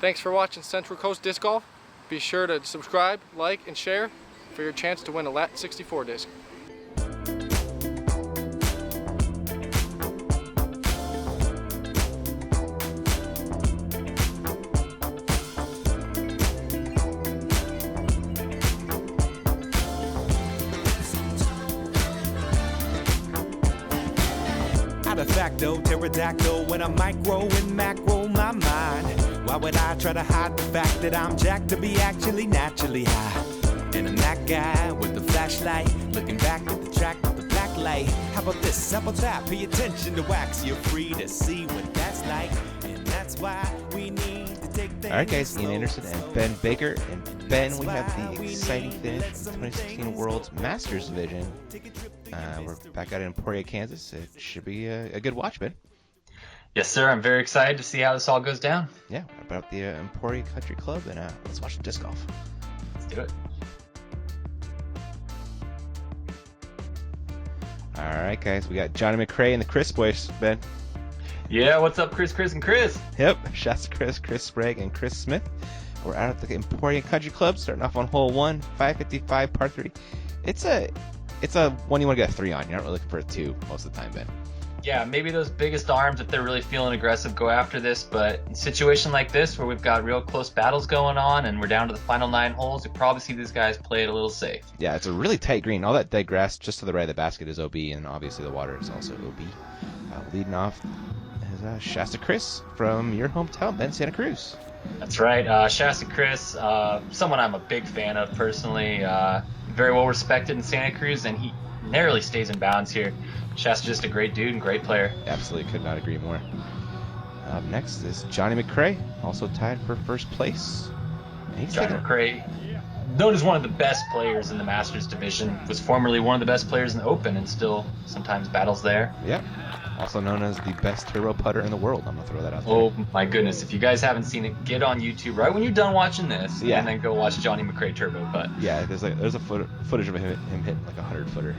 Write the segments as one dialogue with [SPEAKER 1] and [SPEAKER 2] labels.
[SPEAKER 1] Thanks for watching Central Coast Disc Golf. Be sure to subscribe, like, and share for your chance to win a Lat 64 disc.
[SPEAKER 2] Out of facto, pterodactyl when I micro and macro my mind. Why would I try to hide the fact that I'm jacked to be actually naturally high? And I'm that guy with the flashlight, looking back at the track with the black light. How about this, how about that? Pay attention to wax, you're free to see what that's like. And that's why we need to take things.
[SPEAKER 3] Alright guys, Ian Anderson and Ben Baker. And Ben, we have the exciting finish of the 2016 World's Masters Division. We're back out in Emporia, Kansas. It should be a good watch, Ben.
[SPEAKER 4] Yes, sir. I'm very excited to see how this all goes down.
[SPEAKER 3] Yeah, about the Emporia Country Club, and let's watch some disc golf.
[SPEAKER 4] Let's do it.
[SPEAKER 3] All right, guys, we got Johnny McCray and the Criss boys, Ben.
[SPEAKER 4] Yeah, what's up, Criss, and Criss?
[SPEAKER 3] Yep, Shasta Criss Sprague, and Chris Smith. We're out at the Emporia Country Club, starting off on hole 1, 555 par 3. It's a one you want to get a 3 on. You're not really looking for a 2 most of the time, Ben.
[SPEAKER 4] Yeah, maybe those biggest arms, if they're really feeling aggressive, go after this. But in a situation like this, where we've got real close battles going on and we're down to the final 9 holes, you probably see these guys play it a little safe.
[SPEAKER 3] Yeah, it's a really tight green. All that dead grass just to the right of the basket is OB, and obviously the water is also OB. Leading off is Shasta Criss from your hometown, Ben, Santa Cruz.
[SPEAKER 4] That's right. Shasta Criss, someone I'm a big fan of personally. Very well respected in Santa Cruz, and he narrowly stays in bounds here. Shasta's just a great dude and great player.
[SPEAKER 3] Absolutely could not agree more. Up next is Johnny McCray, also tied for first place.
[SPEAKER 4] Johnny McCray, known as one of the best players in the Masters division, was formerly one of the best players in the Open and still sometimes battles there.
[SPEAKER 3] Yep. Also known as the best turbo putter in the world. I'm going to throw that out there.
[SPEAKER 4] Oh my goodness. If you guys haven't seen it, get on YouTube right when you're done watching this, and then go watch Johnny McCray turbo putt.
[SPEAKER 3] Yeah, there's a footage of him hitting like a 100-footer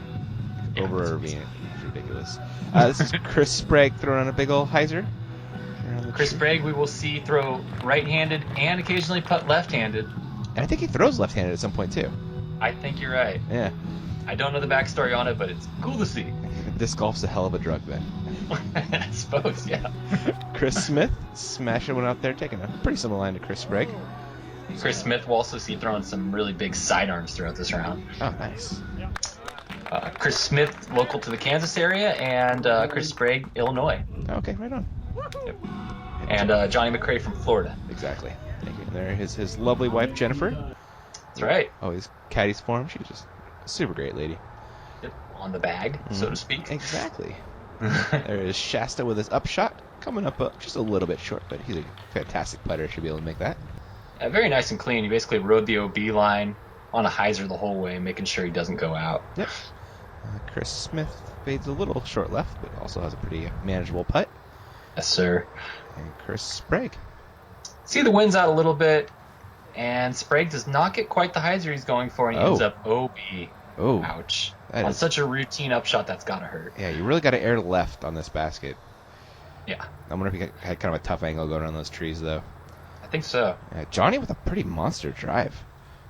[SPEAKER 3] over a ravine. It's ridiculous. This is Chris Sprague throwing on a big old hyzer.
[SPEAKER 4] Chris Sprague, we will see throw right-handed and occasionally putt left-handed.
[SPEAKER 3] And I think he throws left-handed at some point too.
[SPEAKER 4] I think you're right.
[SPEAKER 3] Yeah.
[SPEAKER 4] I don't know the backstory on it, but it's cool to see.
[SPEAKER 3] Disc golf's a hell of a drug, Ben.
[SPEAKER 4] I suppose, yeah.
[SPEAKER 3] Chris Smith smashing one out there, taking a pretty similar line to Chris Sprague.
[SPEAKER 4] Chris Smith will also see throwing some really big sidearms throughout this round.
[SPEAKER 3] Oh, nice.
[SPEAKER 4] Chris Smith, local to the Kansas area, and Chris Sprague, Illinois.
[SPEAKER 3] Okay, right on.
[SPEAKER 4] Yep. And Johnny McCray from Florida.
[SPEAKER 3] Exactly. Thank you. And there is his lovely wife, Jennifer.
[SPEAKER 4] That's right.
[SPEAKER 3] Oh, his caddies for him. She's just a super great lady.
[SPEAKER 4] Yep. On the bag, so to speak.
[SPEAKER 3] Exactly. There is Shasta with his upshot, coming up just a little bit short, but he's a fantastic putter. Should be able to make that.
[SPEAKER 4] Very nice and clean. He basically rode the OB line on a hyzer the whole way, making sure he doesn't go out.
[SPEAKER 3] Yep. Chris Smith fades a little short left, but also has a pretty manageable putt.
[SPEAKER 4] Yes, sir.
[SPEAKER 3] And Chris Sprague.
[SPEAKER 4] See the wind's out a little bit, and Sprague does not get quite the hyzer he's going for, and he ends up OB.
[SPEAKER 3] Oh.
[SPEAKER 4] Ouch. On such a routine upshot, that's got to hurt.
[SPEAKER 3] Yeah, you really got to air left on this basket.
[SPEAKER 4] Yeah.
[SPEAKER 3] I wonder if he had kind of a tough angle going around those trees, though.
[SPEAKER 4] I think so.
[SPEAKER 3] Yeah, Johnny with a pretty monster drive.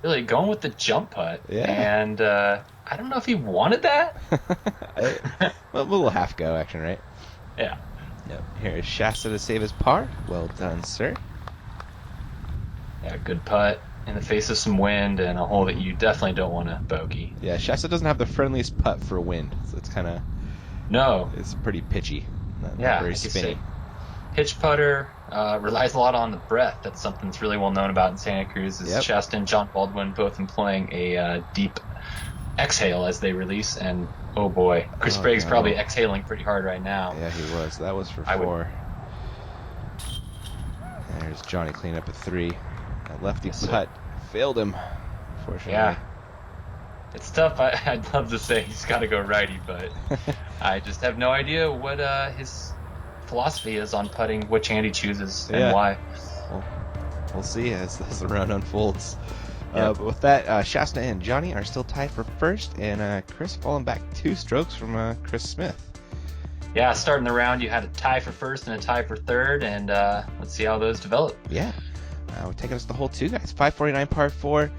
[SPEAKER 4] Really, going with the jump putt.
[SPEAKER 3] Yeah.
[SPEAKER 4] And I don't know if he wanted that.
[SPEAKER 3] A little half go action, right?
[SPEAKER 4] Yeah.
[SPEAKER 3] Yep. Here is Shasta to save his par. Well done, sir.
[SPEAKER 4] Yeah, good putt in the face of some wind and a hole that you definitely don't want to bogey.
[SPEAKER 3] Yeah, Shasta doesn't have the friendliest putt for wind, so it's kind of...
[SPEAKER 4] No.
[SPEAKER 3] It's pretty pitchy. Not very spinny.
[SPEAKER 4] Pitch putter relies a lot on the breath. That's something that's really well known about in Santa Cruz. Is Shasta and John Baldwin both employing a deep exhale as they release, and oh boy, Chris Sprague's probably exhaling pretty hard right now.
[SPEAKER 3] Yeah, he was. That was for 4. There's Johnny cleaning up a 3. That lefty putt failed him, unfortunately.
[SPEAKER 4] Yeah. It's tough. I'd love to say he's got to go righty, but I just have no idea what his philosophy is on putting, which hand he chooses and why.
[SPEAKER 3] Well, we'll see as the round unfolds.
[SPEAKER 4] Yep.
[SPEAKER 3] But with that, Shasta and Johnny are still tied for first, and Chris falling back 2 strokes from Chris Smith.
[SPEAKER 4] Yeah, starting the round, you had a tie for first and a tie for third, and let's see how those develop.
[SPEAKER 3] Yeah. We're taking us the whole 2, guys. 549 par 4.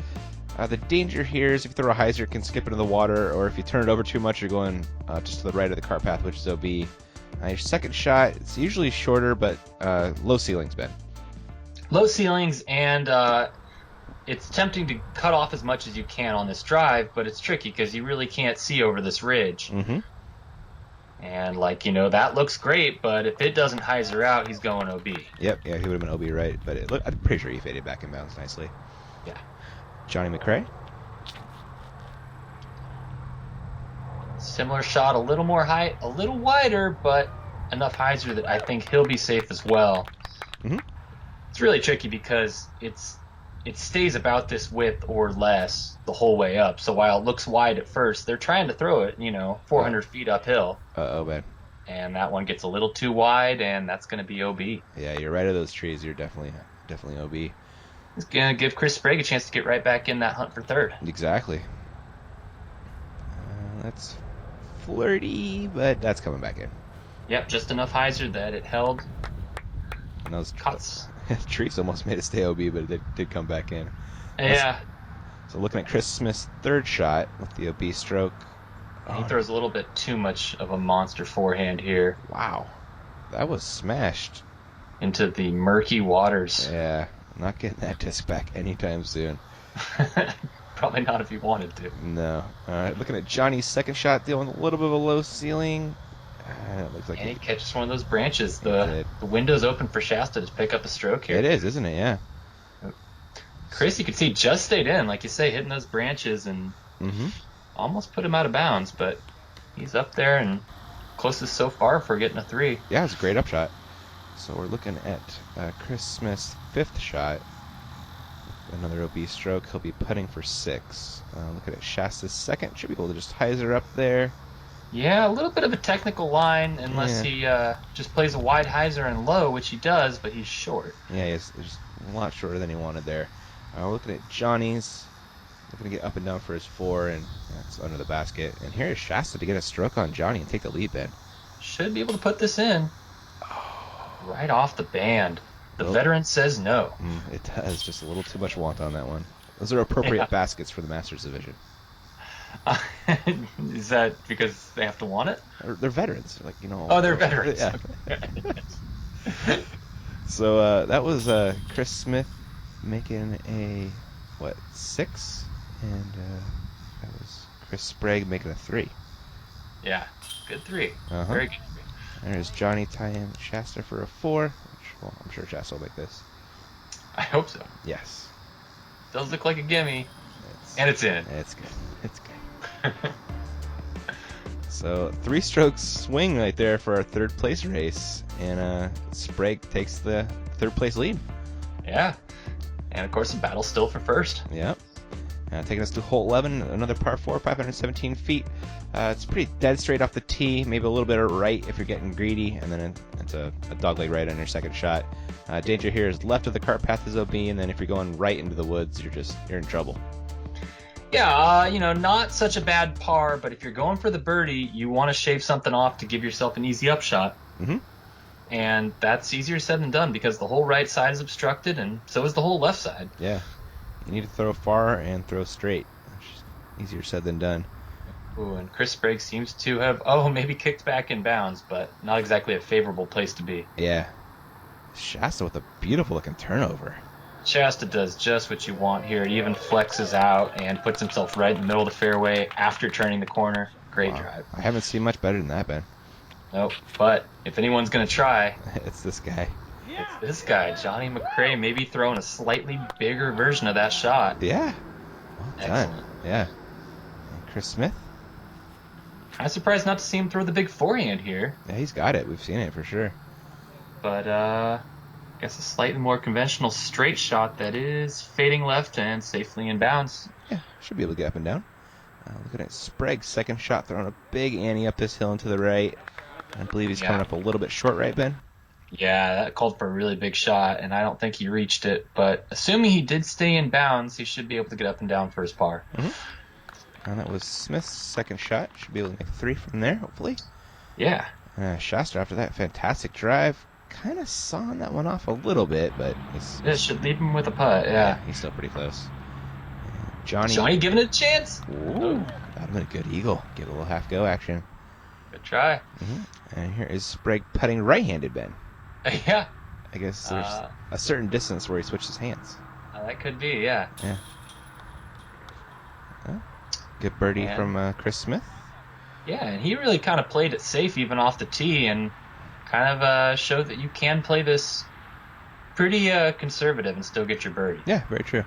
[SPEAKER 3] The danger here is if you throw a hyzer, it can skip into the water, or if you turn it over too much, you're going just to the right of the cart path, which is OB. Your second shot, it's usually shorter, but low ceilings, Ben.
[SPEAKER 4] Low ceilings, and it's tempting to cut off as much as you can on this drive, but it's tricky because you really can't see over this ridge.
[SPEAKER 3] Mm-hmm.
[SPEAKER 4] And, that looks great, but if it doesn't hyzer out, he's going OB.
[SPEAKER 3] Yep, yeah, he would have been OB right, but I'm pretty sure he faded back in bounds nicely.
[SPEAKER 4] Yeah.
[SPEAKER 3] Johnny McCray.
[SPEAKER 4] Similar shot, a little more height, a little wider, but enough hyzer that I think he'll be safe as well.
[SPEAKER 3] Mm-hmm.
[SPEAKER 4] It's really tricky because it stays about this width or less the whole way up. So while it looks wide at first, they're trying to throw it, 400 feet uphill.
[SPEAKER 3] Uh-oh, man.
[SPEAKER 4] And that one gets a little too wide, and that's going to be OB.
[SPEAKER 3] Yeah, you're right of those trees. You're definitely OB.
[SPEAKER 4] It's going to give Criss Sprague a chance to get right back in that hunt for third.
[SPEAKER 3] Exactly. That's flirty, but that's coming back in.
[SPEAKER 4] Yep, just enough hyzer that it held.
[SPEAKER 3] And those
[SPEAKER 4] cuts.
[SPEAKER 3] trees almost made it stay OB, but it did come back in.
[SPEAKER 4] Yeah.
[SPEAKER 3] So looking at Chris Smith's third shot with the OB stroke.
[SPEAKER 4] He throws a little bit too much of a monster forehand here.
[SPEAKER 3] Wow. That was smashed.
[SPEAKER 4] Into the murky waters.
[SPEAKER 3] Yeah. Not getting that disc back anytime soon.
[SPEAKER 4] Probably not if you wanted to.
[SPEAKER 3] No. All right, looking at Johnny's second shot, dealing with a little bit of a low ceiling. It looks like
[SPEAKER 4] and he catches one of those branches. The window's open for Shasta to pick up a stroke here.
[SPEAKER 3] It is, isn't it? Yeah.
[SPEAKER 4] Criss, you can see, just stayed in, like you say, hitting those branches and almost put him out of bounds, but he's up there and closest so far for getting a 3.
[SPEAKER 3] Yeah, it's a great upshot. So we're looking at Criss Smith's fifth shot. Another OB stroke. He'll be putting for 6. Looking at Shasta's second. Should be able to just hyzer up there.
[SPEAKER 4] Yeah, a little bit of a technical line, unless he just plays a wide hyzer and low, which he does, but he's short.
[SPEAKER 3] Yeah, he's just a lot shorter than he wanted there. We're looking at Johnny's. Looking to get up and down for his 4, and that's under the basket. And here is Shasta to get a stroke on Johnny and take the lead, Ben.
[SPEAKER 4] Should be able to put this in. Right off the band. The veteran says no.
[SPEAKER 3] It does. Just a little too much want on that one. Those are appropriate baskets for the Masters Division.
[SPEAKER 4] Is that because they have to want it?
[SPEAKER 3] They're veterans.
[SPEAKER 4] Oh, they're veterans.
[SPEAKER 3] Yeah. So that was Criss Smith making a, 6? And that was Criss Sprague making a 3.
[SPEAKER 4] Yeah, good 3. Very good 3.
[SPEAKER 3] There's Johnny tying Shasta for a 4. Which, I'm sure Shasta will make this.
[SPEAKER 4] I hope so.
[SPEAKER 3] Yes.
[SPEAKER 4] Does look like a gimme. And it's in.
[SPEAKER 3] It's good. It's good. So 3 strokes swing right there for our third place race, and Sprague takes the third place lead.
[SPEAKER 4] Yeah, and of course the battle's still for first.
[SPEAKER 3] Yep. Taking us to hole 11, another par 4, 517 feet. It's pretty dead straight off the tee, maybe a little bit of right if you're getting greedy, and then it's a dogleg right on your second shot. Danger here is left of the cart path is OB, and then if you're going right into the woods, you're in trouble.
[SPEAKER 4] Yeah, not such a bad par, but if you're going for the birdie, you want to shave something off to give yourself an easy upshot.
[SPEAKER 3] Mm-hmm.
[SPEAKER 4] And that's easier said than done because the whole right side is obstructed, and so is the whole left side.
[SPEAKER 3] Yeah. You need to throw far and throw straight. Easier said than done.
[SPEAKER 4] Ooh, and Criss Sprague seems to have, maybe kicked back in bounds, but not exactly a favorable place to be.
[SPEAKER 3] Yeah. Shasta with a beautiful looking turnover.
[SPEAKER 4] Shasta does just what you want here. He even flexes out and puts himself right in the middle of the fairway after turning the corner. Great drive.
[SPEAKER 3] I haven't seen much better than that, Ben.
[SPEAKER 4] Nope, but if anyone's going to try,
[SPEAKER 3] it's this guy.
[SPEAKER 4] It's this guy, Johnny McCray, maybe throwing a slightly bigger version of that shot.
[SPEAKER 3] Yeah. Well done.
[SPEAKER 4] Excellent.
[SPEAKER 3] Yeah. And Criss Smith?
[SPEAKER 4] I'm surprised not to see him throw the big forehand here.
[SPEAKER 3] Yeah, he's got it. We've seen it for sure.
[SPEAKER 4] But, I guess a slightly more conventional straight shot that is fading left and safely in bounds.
[SPEAKER 3] Yeah, should be able to get up and down. Looking at Sprague's second shot, throwing a big ante up this hill and to the right. I believe he's coming up a little bit short, right, Ben?
[SPEAKER 4] Yeah, that called for a really big shot, and I don't think he reached it. But assuming he did stay in bounds, he should be able to get up and down for his par.
[SPEAKER 3] Mm-hmm. And that was Smith's second shot. Should be able to make 3 from there, hopefully.
[SPEAKER 4] Yeah.
[SPEAKER 3] Shasta after that fantastic drive. kind of sawing that one off a little bit, but
[SPEAKER 4] This should leave him with a putt, yeah.
[SPEAKER 3] He's still pretty close. Johnny
[SPEAKER 4] giving it a chance.
[SPEAKER 3] Ooh, that been a good eagle. Get a little half go action.
[SPEAKER 4] Good try.
[SPEAKER 3] And here is Sprague putting right-handed, Ben.
[SPEAKER 4] Yeah.
[SPEAKER 3] I guess there's a certain distance where he switches hands.
[SPEAKER 4] That could be, yeah.
[SPEAKER 3] Yeah. Good birdie from Criss Smith.
[SPEAKER 4] Yeah, and he really kind of played it safe even off the tee and kind of showed that you can play this pretty conservative and still get your birdie.
[SPEAKER 3] Yeah, very true.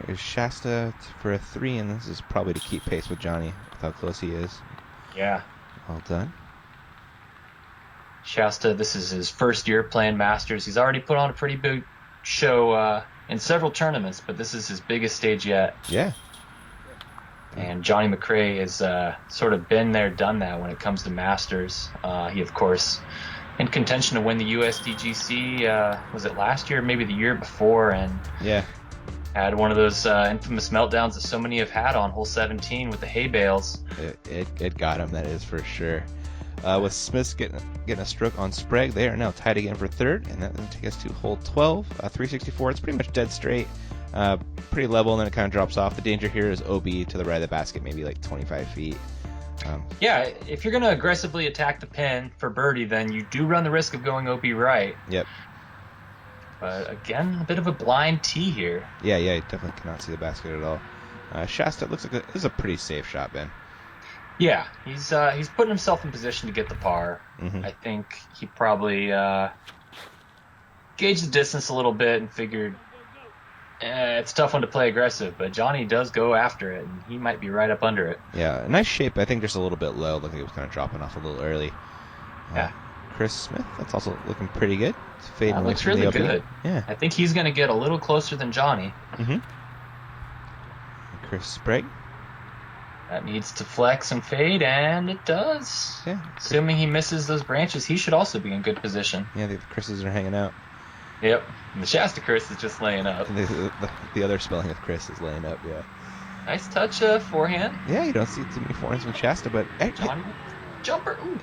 [SPEAKER 3] Here's Shasta for a 3, and this is probably to keep pace with Johnny with how close he is.
[SPEAKER 4] Yeah.
[SPEAKER 3] Well done.
[SPEAKER 4] Shasta, this is his first year playing Masters. He's already put on a pretty big show in several tournaments, but this is his biggest stage yet.
[SPEAKER 3] Yeah.
[SPEAKER 4] And Johnny McCray has sort of been there, done that when it comes to Masters. He, of course, in contention to win the USDGC, was it last year, maybe the year before, and
[SPEAKER 3] yeah,
[SPEAKER 4] had one of those infamous meltdowns that so many have had on hole 17 with the hay bales.
[SPEAKER 3] It got him, that is for sure. With Smith getting a stroke on Sprague, they are now tied again for third, and that will take us to hole 12, 364. It's pretty much dead straight, pretty level, and then it kind of drops off. The danger here is OB to the right of the basket, maybe like 25 feet.
[SPEAKER 4] Yeah, if you're going to aggressively attack the pin for birdie, then you do run the risk of going OB right.
[SPEAKER 3] Yep.
[SPEAKER 4] But again, a bit of a blind tee here.
[SPEAKER 3] Yeah, you definitely cannot see the basket at all. Shasta looks like this is a pretty safe shot, Ben.
[SPEAKER 4] Yeah, he's putting himself in position to get the par. I think he probably gauged the distance a little bit and figured it's a tough one to play aggressive, but Johnny does go after it, and he might be right up under it.
[SPEAKER 3] Yeah, nice shape. I think just a little bit low. Looking like it was kind of dropping off a little early.
[SPEAKER 4] Yeah.
[SPEAKER 3] Criss Smith, that's also looking pretty good. It's fading away
[SPEAKER 4] looks
[SPEAKER 3] from
[SPEAKER 4] really
[SPEAKER 3] the open.
[SPEAKER 4] good.
[SPEAKER 3] Yeah.
[SPEAKER 4] I think he's going to get a little closer than Johnny.
[SPEAKER 3] Criss Sprague.
[SPEAKER 4] That needs to flex and fade, and it does.
[SPEAKER 3] Yeah.
[SPEAKER 4] Assuming he misses those branches, he should also be in good position.
[SPEAKER 3] Yeah, the Chris's are hanging out.
[SPEAKER 4] Yep. And the Shasta Criss is just laying up.
[SPEAKER 3] The other spelling of Criss is laying up, yeah.
[SPEAKER 4] Nice touch forehand.
[SPEAKER 3] Yeah, you don't see too many forehands from Shasta, but...
[SPEAKER 4] Johnny, jumper. Ooh.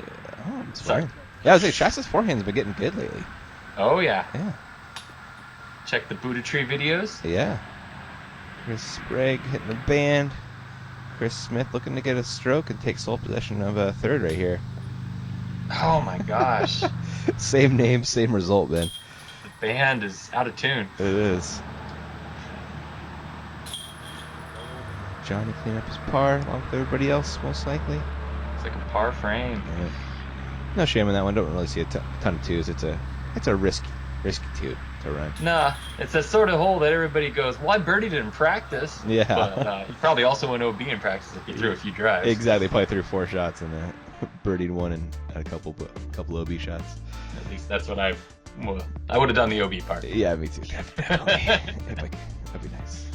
[SPEAKER 3] Oh, it's fine. Yeah, I was saying, Shasta's forehand's been getting good lately.
[SPEAKER 4] Oh, yeah.
[SPEAKER 3] Yeah.
[SPEAKER 4] Check the Buddha Tree videos.
[SPEAKER 3] Yeah. Criss Sprague hitting the band. Criss Smith looking to get a stroke and take sole possession of third right here.
[SPEAKER 4] Oh, my gosh.
[SPEAKER 3] Same name, same result, Ben.
[SPEAKER 4] The band is out of tune.
[SPEAKER 3] It is. Johnny cleaning up his par along with everybody else, most likely.
[SPEAKER 4] It's like a par frame.
[SPEAKER 3] Yeah. No shame in that one. Don't really see a ton of twos. It's a risky two to run.
[SPEAKER 4] Nah, it's that sort of hole that everybody goes, well, I birdied it in practice.
[SPEAKER 3] Yeah.
[SPEAKER 4] But he probably also went OB in practice if he threw a few drives.
[SPEAKER 3] Exactly. Probably threw 4 shots and birdied 1 and had a couple OB shots.
[SPEAKER 4] At least that's what I would have done the OB part.
[SPEAKER 3] Yeah, me too. Definitely. That'd be nice.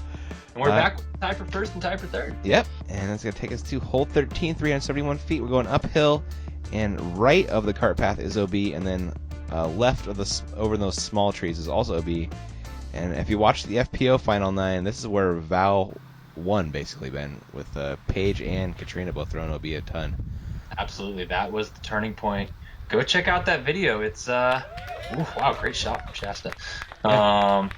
[SPEAKER 4] And we're back tied for first and tied for third.
[SPEAKER 3] Yep. And that's going to take us to hole 13, 371 feet. We're going uphill, and right of the cart path is OB, and then left of over those small trees is also OB. And if you watch the FPO Final 9, this is where Val won, basically, Ben, with Paige and Katrina both throwing OB a ton.
[SPEAKER 4] Absolutely. That was the turning point. Go check out that video. It's wow, great shot from Shasta.
[SPEAKER 3] Yeah.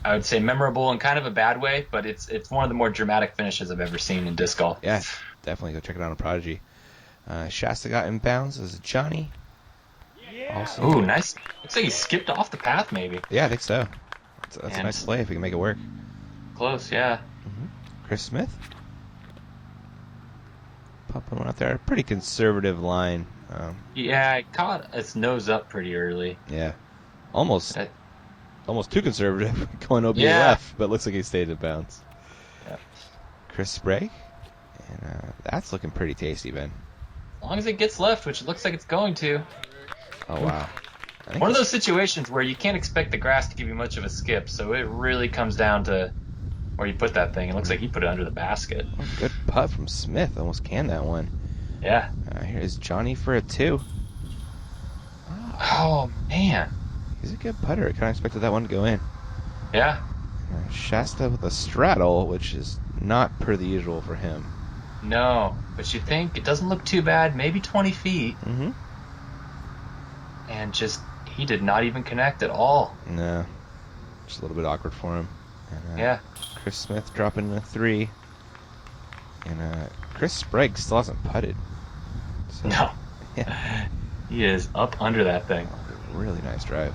[SPEAKER 4] I would say memorable in kind of a bad way, but it's one of the more dramatic finishes I've ever seen in disc golf.
[SPEAKER 3] Yeah, definitely go check it out on Prodigy. Shasta got inbounds as Johnny. Also.
[SPEAKER 4] Ooh, nice. Looks like he skipped off the path, maybe.
[SPEAKER 3] Yeah, I think so. That's a nice play if we can make it work.
[SPEAKER 4] Close, yeah.
[SPEAKER 3] Criss Smith. Popping one out there. Pretty conservative line.
[SPEAKER 4] Yeah, I caught its nose up pretty early.
[SPEAKER 3] Yeah. Almost too conservative, going OB left, but looks like he stayed in bounds.
[SPEAKER 4] Yeah.
[SPEAKER 3] Criss Sprague. And that's looking pretty tasty, Ben.
[SPEAKER 4] As long as it gets left, which it looks like it's going to.
[SPEAKER 3] Oh, wow.
[SPEAKER 4] One of those situations where you can't expect the grass to give you much of a skip, so it really comes down to where you put that thing. It looks like he put it under the basket.
[SPEAKER 3] Oh, good putt from Smith. Almost canned that one.
[SPEAKER 4] Yeah.
[SPEAKER 3] Here is Johnny for a 2.
[SPEAKER 4] Oh, man.
[SPEAKER 3] He's a good putter. I kind of expected that one to go in.
[SPEAKER 4] Yeah.
[SPEAKER 3] Shasta with a straddle, which is not per the usual for him.
[SPEAKER 4] No, but you think it doesn't look too bad. Maybe 20 feet. and he did not even connect at all.
[SPEAKER 3] No, just a little bit awkward for him. And,
[SPEAKER 4] yeah.
[SPEAKER 3] Criss Smith dropping a 3. And Criss Sprague still hasn't putted. So,
[SPEAKER 4] No.
[SPEAKER 3] Yeah.
[SPEAKER 4] He is up under that thing.
[SPEAKER 3] Really nice drive.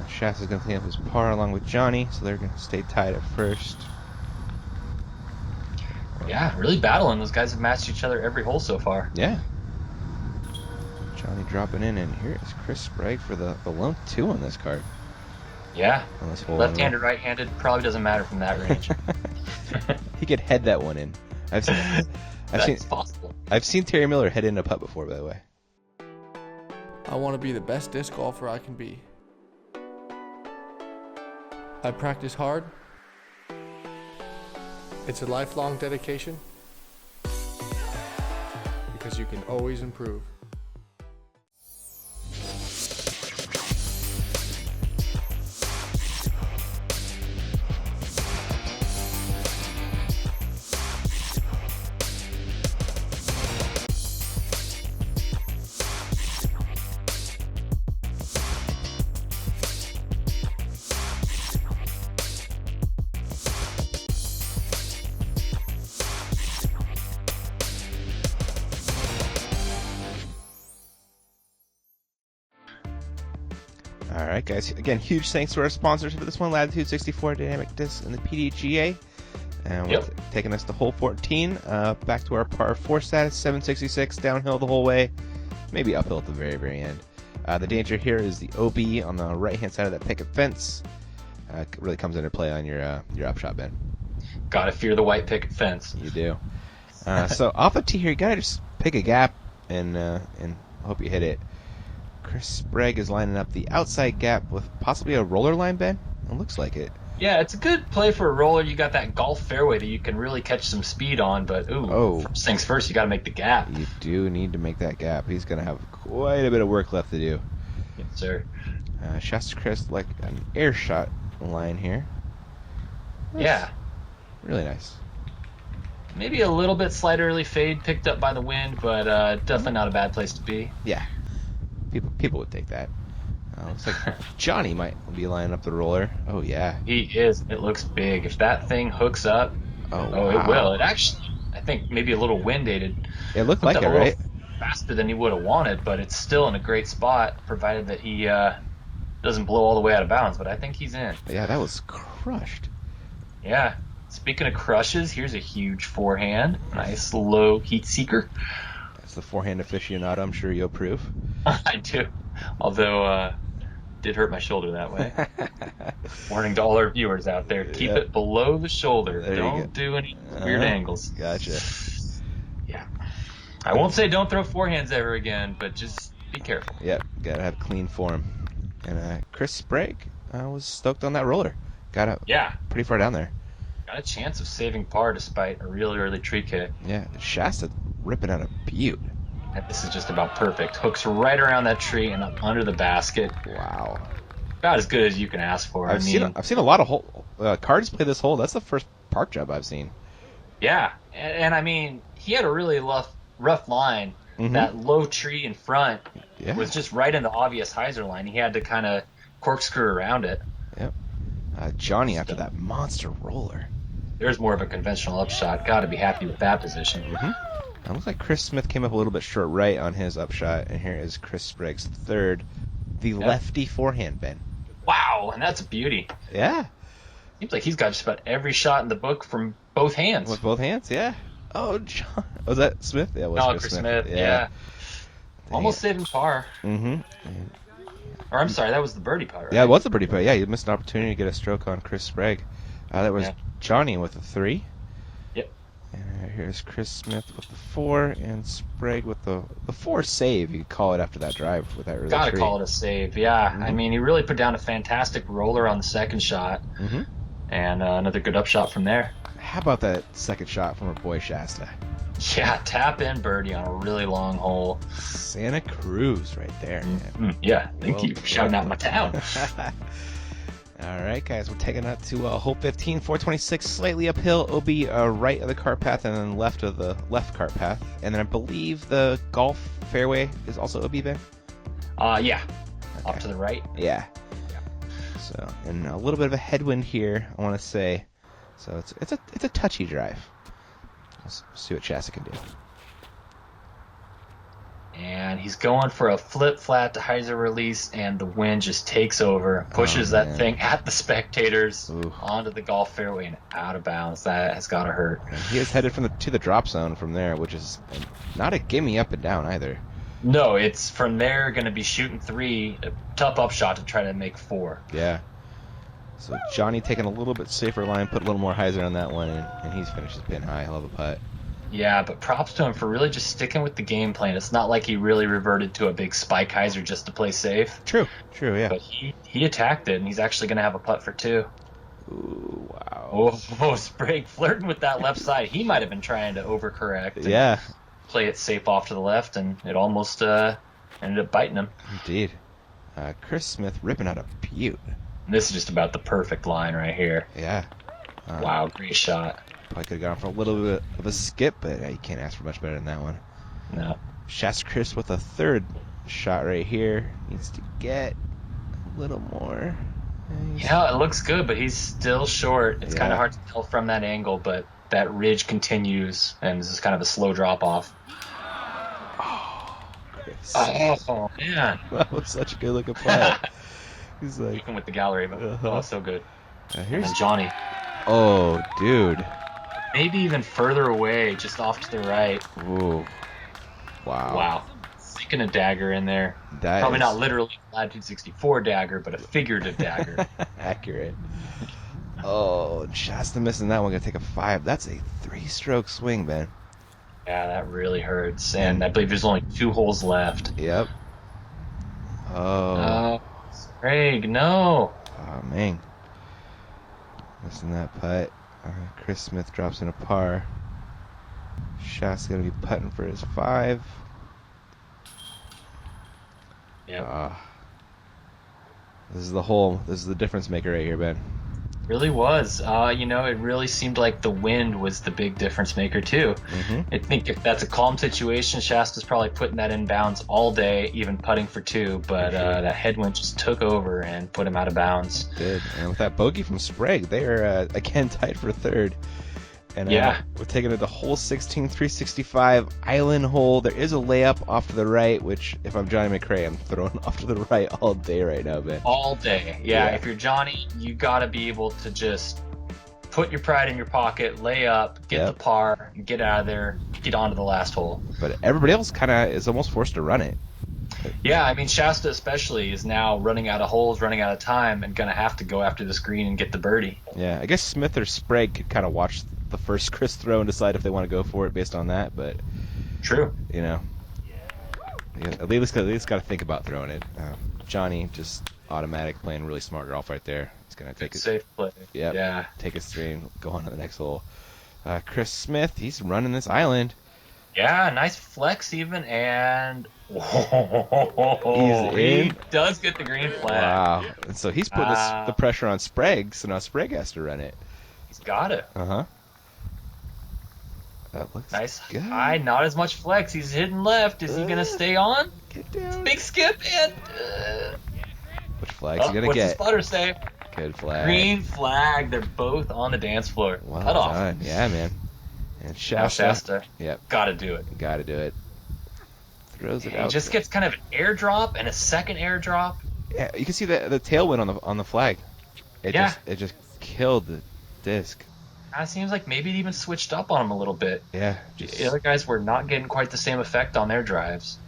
[SPEAKER 3] Shasta's going to clean up his par along with Johnny, so they're going to stay tied at first.
[SPEAKER 4] Yeah, really battling. Those guys have matched each other every hole so far.
[SPEAKER 3] Yeah. Johnny dropping in, and here is Criss Sprague for the lone 2 on this card.
[SPEAKER 4] Yeah.
[SPEAKER 3] On this hole.
[SPEAKER 4] Left-handed, right-handed, probably doesn't matter from that range.
[SPEAKER 3] He could head that one in.
[SPEAKER 4] That's possible.
[SPEAKER 3] I've seen Terry Miller head in a putt before, by the way.
[SPEAKER 1] I want to be the best disc golfer I can be. I practice hard. It's a lifelong dedication because you can always improve.
[SPEAKER 3] Alright guys, again, huge thanks to our sponsors for this one, Latitude 64 Dynamic Disc and the PDGA. And we're taking us to hole 14, back to our par 4 status, 766, downhill the whole way, maybe uphill at the very, very end. The danger here is the OB on the right-hand side of that picket fence. Really comes into play on your upshot, Ben.
[SPEAKER 4] Gotta fear the white picket fence.
[SPEAKER 3] You do. So off the tee here, you gotta just pick a gap and hope you hit it. Criss Sprague is lining up the outside gap with possibly a roller line, Ben. It looks like it.
[SPEAKER 4] Yeah, it's a good play for a roller. You got that golf fairway that you can really catch some speed on, but first things first, you got to make the gap.
[SPEAKER 3] You do need to make that gap. He's going to have quite a bit of work left to do.
[SPEAKER 4] Yes, sir.
[SPEAKER 3] Shasta Criss like an air shot line here.
[SPEAKER 4] Yeah.
[SPEAKER 3] Really nice.
[SPEAKER 4] Maybe a little bit slight early fade picked up by the wind, but definitely not a bad place to be.
[SPEAKER 3] Yeah. People would take that. Looks like Johnny might be lining up the roller. Oh, yeah.
[SPEAKER 4] He is. It looks big. If that thing hooks up,
[SPEAKER 3] wow.
[SPEAKER 4] It will. It actually, I think, maybe a little wind aided.
[SPEAKER 3] It looked like it, right?
[SPEAKER 4] Faster than he would have wanted, but it's still in a great spot, provided that he doesn't blow all the way out of bounds. But I think he's in.
[SPEAKER 3] Yeah, that was crushed.
[SPEAKER 4] Yeah. Speaking of crushes, here's a huge forehand. Nice low heat seeker.
[SPEAKER 3] That's the forehand aficionado. I'm sure you approve.
[SPEAKER 4] I do. Although, did hurt my shoulder that way. Warning to all our viewers out there, keep it below the shoulder. Don't do any weird angles.
[SPEAKER 3] Gotcha.
[SPEAKER 4] Yeah. I won't say don't throw forehands ever again, but just be careful.
[SPEAKER 3] Yep, gotta have clean form. And Criss Sprague was stoked on that roller. Got up pretty far down there.
[SPEAKER 4] Got a chance of saving par despite a really early tree kick.
[SPEAKER 3] Yeah, Shasta ripping out a butte.
[SPEAKER 4] And this is just about perfect. Hooks right around that tree and up under the basket.
[SPEAKER 3] Wow.
[SPEAKER 4] About as good as you can ask for.
[SPEAKER 3] I've seen a lot of cards play this hole. That's the first park job I've seen.
[SPEAKER 4] Yeah, and I mean, he had a really rough line. Mm-hmm. That low tree in front was just right in the obvious hyzer line. He had to kind of corkscrew around it.
[SPEAKER 3] Yep. Johnny after that monster roller.
[SPEAKER 4] There's more of a conventional upshot. Got to be happy with that position.
[SPEAKER 3] Mm-hmm. It looks like Criss Smith came up a little bit short right on his upshot, and here is Criss Sprague's third, the lefty forehand, Ben.
[SPEAKER 4] Wow, and that's a beauty.
[SPEAKER 3] Yeah.
[SPEAKER 4] Seems like he's got just about every shot in the book from both hands.
[SPEAKER 3] With both hands, yeah. Oh, John. Was that Smith? Yeah, it was
[SPEAKER 4] Criss Smith. Yeah. Almost saving par.
[SPEAKER 3] Mm-hmm.
[SPEAKER 4] Or I'm sorry, that was the birdie putt, right?
[SPEAKER 3] Yeah, it was the birdie putt. Yeah, you missed an opportunity to get a stroke on Criss Sprague. That was Johnny with a 3.
[SPEAKER 4] Yep.
[SPEAKER 3] And here's Criss Smith with the 4, and Sprague with the 4 save. You could call it after that drive with that early
[SPEAKER 4] Gotta
[SPEAKER 3] tree.
[SPEAKER 4] call it a save, yeah.
[SPEAKER 3] Mm-hmm.
[SPEAKER 4] I mean, he really put down a fantastic roller on the second shot, and another good upshot from there.
[SPEAKER 3] How about that second shot from our boy Shasta?
[SPEAKER 4] Yeah, tap in birdie on a really long hole.
[SPEAKER 3] Santa Cruz right there. Man.
[SPEAKER 4] Yeah, thank you for shouting out my town.
[SPEAKER 3] All right, guys, we're taking that to hole 15, 426, slightly uphill. OB right of the cart path and then left of the left cart path. And then I believe the golf fairway is also OB, Ben?
[SPEAKER 4] Yeah.
[SPEAKER 3] Okay.
[SPEAKER 4] Off to the right.
[SPEAKER 3] Yeah. So, and a little bit of a headwind here, I want to say. So it's a touchy drive. Let's see what Shasta can do.
[SPEAKER 4] And he's going for a flip flat to hyzer release, and the wind just takes over, pushes that thing at the spectators.
[SPEAKER 3] Ooh.
[SPEAKER 4] Onto the golf fairway and out of bounds. That has got to hurt.
[SPEAKER 3] And he is headed to the drop zone from there, which is not a gimme up and down either.
[SPEAKER 4] No, it's from there going to be shooting 3, a tough up shot to try to make 4.
[SPEAKER 3] Yeah. So Johnny taking a little bit safer line, put a little more hyzer on that one, and he's finished his pin high. Hell of a putt.
[SPEAKER 4] Yeah, but props to him for really just sticking with the game plan. It's not like he really reverted to a big spike hyzer just to play safe.
[SPEAKER 3] True, yeah.
[SPEAKER 4] But he attacked it, and he's actually going to have a putt for 2.
[SPEAKER 3] Ooh, wow.
[SPEAKER 4] Oh, Sprague flirting with that left side. He might have been trying to overcorrect.
[SPEAKER 3] Yeah.
[SPEAKER 4] Play it safe off to the left, and it almost ended up biting him.
[SPEAKER 3] Indeed. Criss Smith ripping out a beaut.
[SPEAKER 4] And this is just about the perfect line right here.
[SPEAKER 3] Yeah.
[SPEAKER 4] Wow, great shot.
[SPEAKER 3] Probably could have gone for a little bit of a skip, but you can't ask for much better than that one.
[SPEAKER 4] No.
[SPEAKER 3] Shasta Criss with a third shot right here. Needs to get a little more.
[SPEAKER 4] Yeah, it looks good, but he's still short. It's
[SPEAKER 3] Yeah.
[SPEAKER 4] kind of hard to tell from that angle, but that ridge continues, and this is kind of a slow drop off.
[SPEAKER 3] Criss.
[SPEAKER 4] Oh, man.
[SPEAKER 3] That was such a good looking play. He's like,
[SPEAKER 4] Even with the gallery, but oh, so good. And
[SPEAKER 3] here's
[SPEAKER 4] then Johnny.
[SPEAKER 3] Oh, dude.
[SPEAKER 4] Maybe even further away, just off to the right.
[SPEAKER 3] Ooh. Wow.
[SPEAKER 4] Wow. Sinking a dagger in there.
[SPEAKER 3] That
[SPEAKER 4] Probably
[SPEAKER 3] is
[SPEAKER 4] not literally a Latitude 64 dagger, but a figurative dagger.
[SPEAKER 3] accurate. Oh, Shasta missing that one. Gonna take a 5. That's a 3-stroke swing, man.
[SPEAKER 4] Yeah, that really hurts. And I believe there's only 2 holes left.
[SPEAKER 3] Yep. Oh.
[SPEAKER 4] Sprague, no.
[SPEAKER 3] Oh, man. Missing that putt. Criss Smith drops in a par. Shasta's gonna be putting for his 5.
[SPEAKER 4] Yeah.
[SPEAKER 3] This is the difference maker right here, Ben.
[SPEAKER 4] Really was. It really seemed like the wind was the big difference maker too.
[SPEAKER 3] Mm-hmm.
[SPEAKER 4] I think if that's a calm situation, Shasta's probably putting that in bounds all day, even putting for 2. But that headwind just took over and put him out of bounds.
[SPEAKER 3] Did. And with that bogey from Sprague, they are again tied for 3rd. And we're taking it to hole 16, 365 island hole. There is a layup off to the right, which if I'm Johnny McCray, I'm throwing off to the right all day right now, Ben.
[SPEAKER 4] All day. Yeah. If you're Johnny, you got to be able to just put your pride in your pocket, lay up, get the par, get out of there, get on to the last hole.
[SPEAKER 3] But everybody else kind of is almost forced to run it.
[SPEAKER 4] Yeah, I mean, Shasta especially is now running out of holes, running out of time, and going to have to go after the screen and get the birdie.
[SPEAKER 3] Yeah, I guess Smith or Sprague could kind of watch the first Criss throw and decide if they want to go for it based on that, but
[SPEAKER 4] true.
[SPEAKER 3] At least got to think about throwing it. Johnny just automatic, playing really smart golf right there. He's gonna take it
[SPEAKER 4] safe play.
[SPEAKER 3] Yep,
[SPEAKER 4] Yeah.
[SPEAKER 3] Take his 3 and go on to the next hole. Criss Smith, he's running this island.
[SPEAKER 4] Yeah, nice flex even, and
[SPEAKER 3] He's
[SPEAKER 4] he
[SPEAKER 3] in.
[SPEAKER 4] does get the green flag.
[SPEAKER 3] Wow! And so he's putting the pressure on Sprague, so now Sprague has to run it.
[SPEAKER 4] He's got it.
[SPEAKER 3] That looks
[SPEAKER 4] nice
[SPEAKER 3] good.
[SPEAKER 4] high, not as much flex. He's hitting left. Is he gonna stay on?
[SPEAKER 3] Get down.
[SPEAKER 4] Big skip and.
[SPEAKER 3] Which flag's he gonna
[SPEAKER 4] what's
[SPEAKER 3] get?
[SPEAKER 4] the spotter say?
[SPEAKER 3] Good flag.
[SPEAKER 4] Green flag. They're both on the dance floor.
[SPEAKER 3] Well
[SPEAKER 4] Cut off.
[SPEAKER 3] done. Yeah, man. And
[SPEAKER 4] Now
[SPEAKER 3] Shasta.
[SPEAKER 4] Shasta.
[SPEAKER 3] Yep.
[SPEAKER 4] Gotta do it.
[SPEAKER 3] Got to do it. Throws it
[SPEAKER 4] He
[SPEAKER 3] out.
[SPEAKER 4] just gets kind of an airdrop and a second airdrop.
[SPEAKER 3] Yeah, you can see the tailwind on the flag. It just killed the disc.
[SPEAKER 4] It seems like maybe it even switched up on him a little bit.
[SPEAKER 3] Yeah.
[SPEAKER 4] The other guys were not getting quite the same effect on their drives.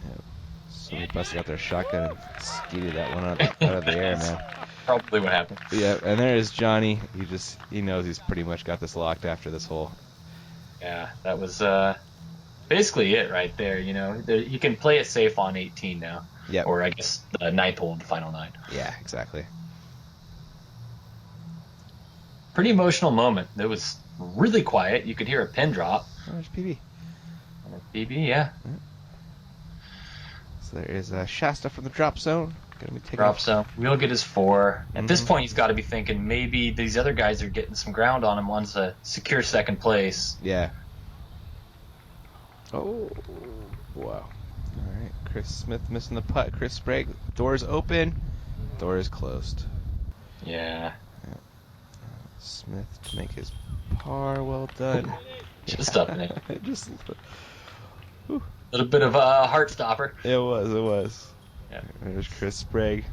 [SPEAKER 3] So they busted out their shotgun and skeeted that one out of the air, man.
[SPEAKER 4] Probably what happened.
[SPEAKER 3] Yeah, and there is Johnny. He knows he's pretty much got this locked after this hole.
[SPEAKER 4] Yeah, that was basically it right there. He can play it safe on 18 now.
[SPEAKER 3] Yeah.
[SPEAKER 4] Or I guess the 9th hole of the final 9.
[SPEAKER 3] Yeah, exactly.
[SPEAKER 4] Pretty emotional moment. It was really quiet. You could hear a pin drop.
[SPEAKER 3] Oh, there's PB.
[SPEAKER 4] BB, yeah.
[SPEAKER 3] So there is Shasta from the drop zone. Gonna be taking
[SPEAKER 4] Drop zone. We'll get his 4. At this point, he's got to be thinking maybe these other guys are getting some ground on him. One's a secure second place.
[SPEAKER 3] Yeah. Oh, wow. All right, Chris Smith missing the putt. Chris Sprague, doors open, doors closed.
[SPEAKER 4] Yeah.
[SPEAKER 3] Smith to make his par. Well done.
[SPEAKER 4] Just up there.
[SPEAKER 3] Just
[SPEAKER 4] A little bit of a heart stopper.
[SPEAKER 3] it was.
[SPEAKER 4] Yeah.
[SPEAKER 3] There's Chris Sprague.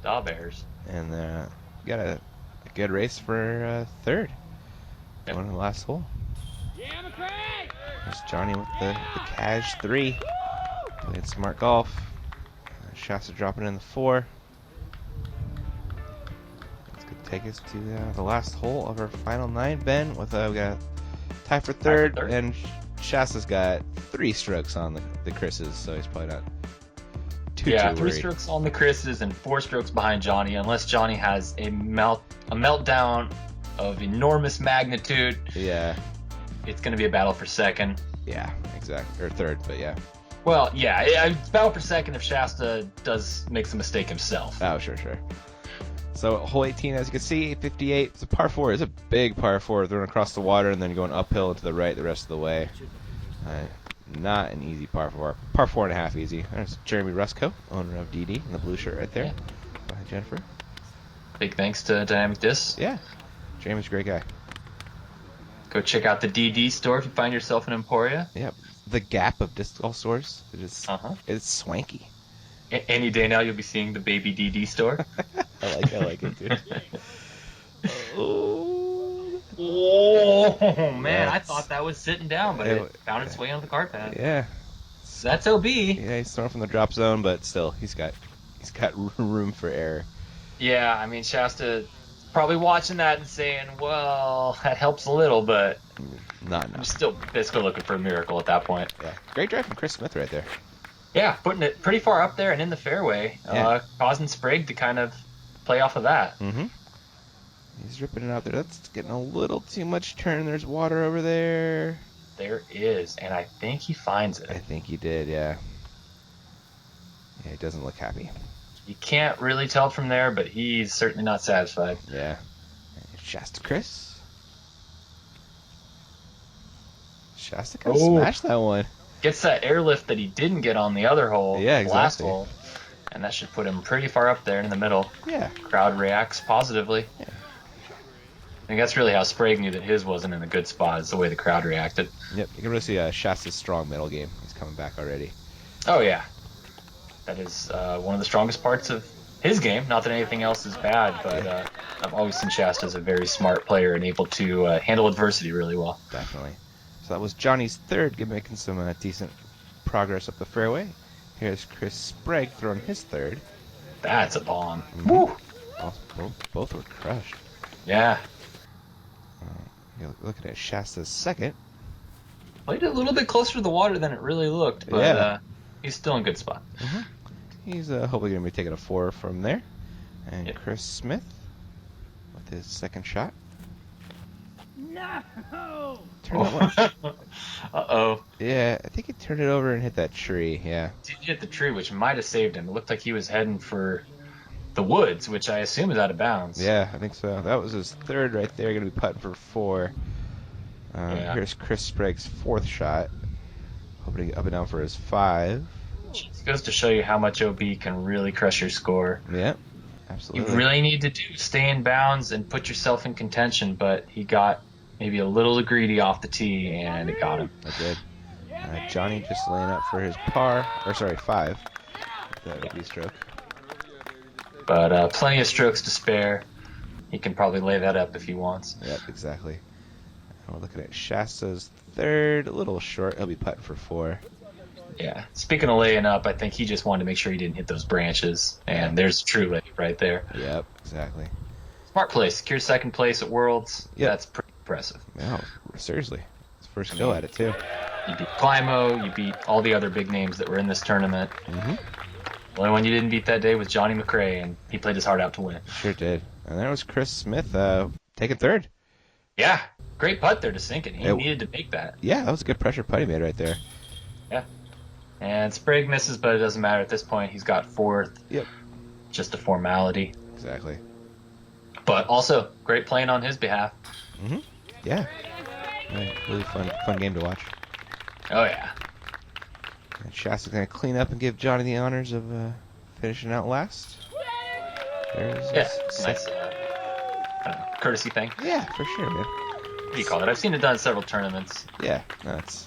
[SPEAKER 4] Daw Bears.
[SPEAKER 3] And got a good race for third.
[SPEAKER 4] Yep.
[SPEAKER 3] Going to the last hole. Yeah, McCray! There's Johnny with the cash 3. Playing smart golf. Shasta dropping in the 4. That's going to take us to the last hole of our final 9, Ben. With we got tie for third, and Shasta's got 3 strokes on the Chris's, so he's probably not too
[SPEAKER 4] 3
[SPEAKER 3] worried.
[SPEAKER 4] strokes on the Chris's and 4 strokes behind Johnny, unless Johnny has a meltdown of enormous magnitude.
[SPEAKER 3] Yeah.
[SPEAKER 4] It's going to be a battle for second.
[SPEAKER 3] Yeah, exactly. Or third, but yeah.
[SPEAKER 4] Well, yeah, it's battle for second if Shasta makes a mistake himself.
[SPEAKER 3] Oh, sure. So hole 18, as you can see, 858. It's a par 4. It's a big par 4, thrown across the water and then going uphill and to the right the rest of the way. Not an easy par 4. Par 4.5 easy. There's Jeremy Rusko, owner of DD, in the blue shirt right there.
[SPEAKER 4] Yeah.
[SPEAKER 3] Behind Jennifer.
[SPEAKER 4] Big thanks to Dynamic Disc.
[SPEAKER 3] Yeah. Jeremy's a great guy.
[SPEAKER 4] Go check out the DD store if you find yourself in Emporia.
[SPEAKER 3] Yep. The Gap of disc golf stores. It's swanky.
[SPEAKER 4] Any day now you'll be seeing the baby DD store.
[SPEAKER 3] I like it, dude.
[SPEAKER 4] Oh man, I thought that was sitting down, but it found its way onto the cart pad.
[SPEAKER 3] Yeah.
[SPEAKER 4] That's OB.
[SPEAKER 3] Yeah, he's thrown from the drop zone, but still, he's got room for error.
[SPEAKER 4] Yeah, I mean Shasta probably watching that and saying, "Well, that helps a little, but
[SPEAKER 3] Not
[SPEAKER 4] I'm
[SPEAKER 3] enough.
[SPEAKER 4] still basically looking for a miracle at that point."
[SPEAKER 3] Yeah. Great drive from Chris Smith right there.
[SPEAKER 4] Yeah, putting it pretty far up there and in the fairway, causing Sprague to kind of play off of that.
[SPEAKER 3] Mm-hmm. He's ripping it out there. That's getting a little too much turn. There's water over there.
[SPEAKER 4] There is, and I think he finds it.
[SPEAKER 3] I think he did, yeah. Yeah, he doesn't look happy.
[SPEAKER 4] You can't really tell from there, but he's certainly not satisfied.
[SPEAKER 3] Yeah. Shasta Chris. Shasta kind of smashed that one.
[SPEAKER 4] Gets that airlift that he didn't get on the other hole,
[SPEAKER 3] Yeah,
[SPEAKER 4] the last
[SPEAKER 3] exactly.
[SPEAKER 4] hole, and that should put him pretty far up there in the middle.
[SPEAKER 3] Yeah.
[SPEAKER 4] Crowd reacts positively.
[SPEAKER 3] Yeah.
[SPEAKER 4] I think that's really how Sprague knew that his wasn't in a good spot, is the way the crowd reacted.
[SPEAKER 3] Yep, you can really see Shasta's strong middle game. He's coming back already.
[SPEAKER 4] Oh, yeah. That is one of the strongest parts of his game. Not that anything else is bad, but I've always seen Shasta as a very smart player and able to handle adversity really well.
[SPEAKER 3] Definitely. So that was Johnny's third, making some decent progress up the fairway. Here's Chris Sprague throwing his third.
[SPEAKER 4] That's a bomb.
[SPEAKER 3] Mm-hmm.
[SPEAKER 4] Woo!
[SPEAKER 3] Both were crushed.
[SPEAKER 4] Yeah.
[SPEAKER 3] You're looking at Shasta's second.
[SPEAKER 4] Played it a little bit closer to the water than it really looked, but he's still in good spot.
[SPEAKER 3] Mm-hmm. He's hopefully going to be taking a 4 from there. And
[SPEAKER 4] Yep.
[SPEAKER 3] Chris Smith with his second shot.
[SPEAKER 5] No!
[SPEAKER 3] Turned it one.
[SPEAKER 4] Uh-oh.
[SPEAKER 3] Yeah, I think he turned it over and hit that tree. Yeah.
[SPEAKER 4] Did hit the tree, which might have saved him. It looked like he was heading for the woods, which I assume is out of bounds.
[SPEAKER 3] Yeah, I think so. That was his third right there. Going to be putting for 4.
[SPEAKER 4] Yeah.
[SPEAKER 3] Here's Chris Sprague's fourth shot. Hoping to get up and down for his 5.
[SPEAKER 4] It goes to show you how much OB can really crush your score.
[SPEAKER 3] Yeah,
[SPEAKER 4] You
[SPEAKER 3] absolutely.
[SPEAKER 4] really need to stay in bounds and put yourself in contention, but he got maybe a little greedy off the tee, and it got him.
[SPEAKER 3] I did. Johnny just laying up for his 5. That OB stroke.
[SPEAKER 4] But plenty of strokes to spare. He can probably lay that up if he wants.
[SPEAKER 3] Yep, exactly. And we're looking at Shasta's third, a little short. He'll be putting for 4.
[SPEAKER 4] Yeah. Speaking of laying up, I think he just wanted to make sure he didn't hit those branches, and there's true lay right there.
[SPEAKER 3] Yep, exactly.
[SPEAKER 4] Smart play. Secure second place at Worlds.
[SPEAKER 3] Yep.
[SPEAKER 4] That's pretty impressive.
[SPEAKER 3] No, seriously. It's first go at it, too.
[SPEAKER 4] You beat Climo, you beat all the other big names that were in this tournament.
[SPEAKER 3] Mm-hmm.
[SPEAKER 4] The only one you didn't beat that day was Johnny McCray, and he played his heart out to win.
[SPEAKER 3] Sure did. And there was Chris Smith taking third.
[SPEAKER 4] Yeah, great putt there to sink it. He
[SPEAKER 3] It-
[SPEAKER 4] needed to make that.
[SPEAKER 3] Yeah, that was a good pressure putt he made right there.
[SPEAKER 4] Yeah. And Sprague misses, but it doesn't matter at this point. He's got 4th.
[SPEAKER 3] Yep.
[SPEAKER 4] Just a formality.
[SPEAKER 3] Exactly.
[SPEAKER 4] But also, great playing on his behalf.
[SPEAKER 3] Mm-hmm. Yeah. Really fun game to watch.
[SPEAKER 4] Oh, yeah.
[SPEAKER 3] And Shasta's going to clean up and give Johnny the honors of finishing out last. There's
[SPEAKER 4] it's nice. I don't know, courtesy thing.
[SPEAKER 3] Yeah, for sure, man.
[SPEAKER 4] What do you call it? I've seen it done in several tournaments.
[SPEAKER 3] Yeah, no, it's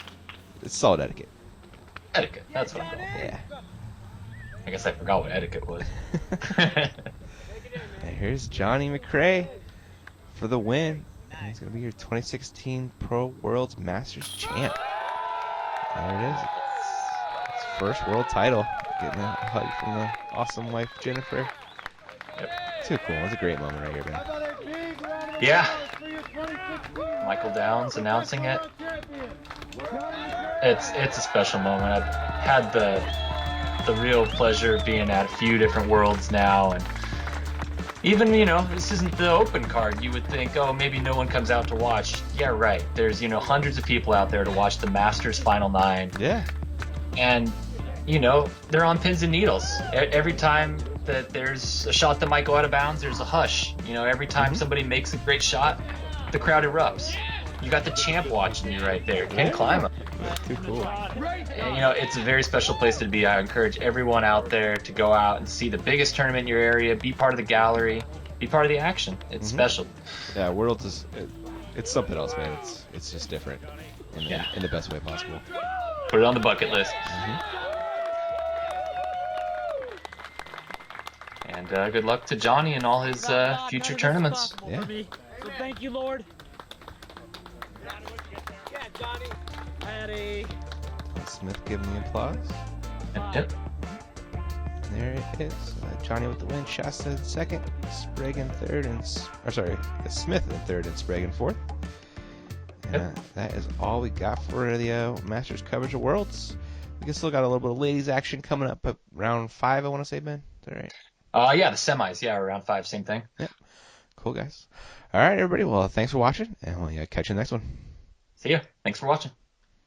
[SPEAKER 3] solid etiquette.
[SPEAKER 4] Etiquette, that's what I'm calling it.
[SPEAKER 3] Yeah.
[SPEAKER 4] I guess I forgot what etiquette was.
[SPEAKER 3] And here's Johnny McCray for the win. And he's going to be your 2016 Pro Worlds Masters champ. There it is. His first world title. Getting a hug from the awesome wife, Jennifer.
[SPEAKER 4] Yep.
[SPEAKER 3] Too cool. It's a great moment right here, man.
[SPEAKER 4] Yeah. Michael Downs announcing it. It's a special moment. I've had the real pleasure of being at a few different worlds now, and even, this isn't the open card. You would think, oh, maybe no one comes out to watch. Yeah, right. There's, hundreds of people out there to watch the Masters Final 9.
[SPEAKER 3] Yeah.
[SPEAKER 4] And, they're on pins and needles. Every time that there's a shot that might go out of bounds, there's a hush. Every time somebody makes a great shot, the crowd erupts. You got the champ watching you right there. Ken Klima.
[SPEAKER 3] Too cool.
[SPEAKER 4] And, it's a very special place to be. I encourage everyone out there to go out and see the biggest tournament in your area, be part of the gallery, be part of the action. It's special.
[SPEAKER 3] Yeah, Worlds is it's something else, man. It's just different in the best way possible.
[SPEAKER 4] Put it on the bucket list. And good luck to Johnny and all his future tournaments.
[SPEAKER 3] Yeah.
[SPEAKER 5] So thank you, Lord. Yeah, Johnny. Patty.
[SPEAKER 3] Smith giving the applause.
[SPEAKER 4] Yep.
[SPEAKER 3] And there it is. Johnny with the win. Shasta in second. Sprague in third. Smith in third and Sprague in fourth. And that is all we got for the Masters coverage of Worlds. We can still got a little bit of ladies action coming up at round 5, I want to say, Ben. Is that right?
[SPEAKER 4] Yeah, the semis. Yeah, round 5, same thing.
[SPEAKER 3] Yep. Cool, guys. All right, everybody. Well, thanks for watching, and we'll catch you in the next one.
[SPEAKER 4] See ya. Thanks for watching.